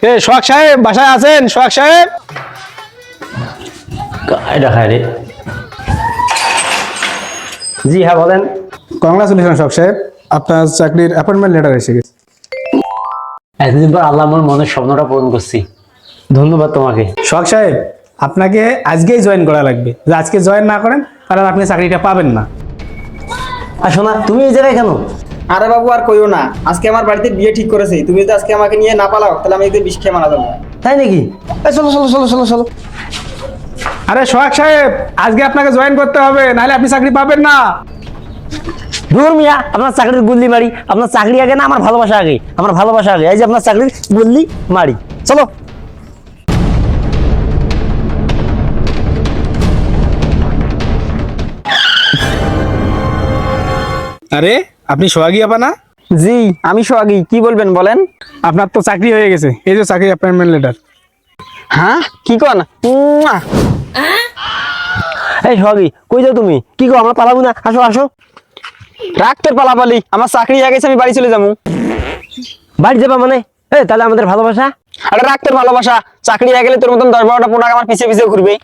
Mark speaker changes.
Speaker 1: সোহাগ সাহেব বাসায় আছেন? সোহাগ সাহেব
Speaker 2: দেখায় রে। জি হ্যাঁ বলেন।
Speaker 1: কংগ্রাচুলেশন সোহাগ সাহেব, আপনার চাকরির অ্যাপয়েন্টমেন্ট লেটার এসে গেছে।
Speaker 2: এতদিন পর আল্লাহ আমার মনের স্বপ্নটা পূরণ করছি, ধন্যবাদ তোমাকে।
Speaker 1: সোহাগ সাহেব আপনাকে আজকেই জয়েন করা লাগবে, যে আজকে জয়েন না করেন তাহলে আপনি চাকরিটা পাবেন না।
Speaker 2: আর শোনা, তুমি এই জায়গায় কেন?
Speaker 3: আরে বাবু আর কইও না, আজকে আমার বাড়িতে বিয়ে ঠিক করেছে। তুমি যদি আজকে আমাকে নিয়ে না পালাও তাহলে আমি একদিন বিষ খেয়ে মারা যাবো।
Speaker 2: তাই নাকি? এই চলো চলো চলো চলো চলো।
Speaker 1: আরে সোহাগ সাহেব আজকে আপনাকে জয়েন করতে হবে, নাহলে আপনি চাকরি পাবেন না।
Speaker 2: দূর মিয়া, আপনার চাকরির গুল্লি মারি। আপনার চাকরি আগে না আমার ভালোবাসা আগে? আমার ভালোবাসা আগে। এই যে আপনার চাকরির গুল্লি মারি, চলো।
Speaker 1: আরে আপনি সোহাগী আপা না?
Speaker 3: জি আমি সোহাগী, কি বলবেন বলেন।
Speaker 1: আপনার তো চাকরি হয়ে গেছে, এই যে চাকরি অ্যাপয়েন্টমেন্ট লেটার।
Speaker 3: হ্যাঁ কি কন?
Speaker 2: এই সোহাগী, কই যাও তুমি? কি গো, আমরা পালাবো না? আসো আসো।
Speaker 3: রাখতে পালাপালি, আমার চাকরি হয়ে গেছে, আমি বাড়ি চলে যাবো।
Speaker 2: বাড়ি যাবা মানে? তাহলে আমাদের ভালোবাসা?
Speaker 3: আরে রাখতে ভালোবাসা, চাকরি হয়ে গেলে তোর মতন 10-12টা পোনা আমার পিছিয়ে পিছিয়ে ঘুরবে।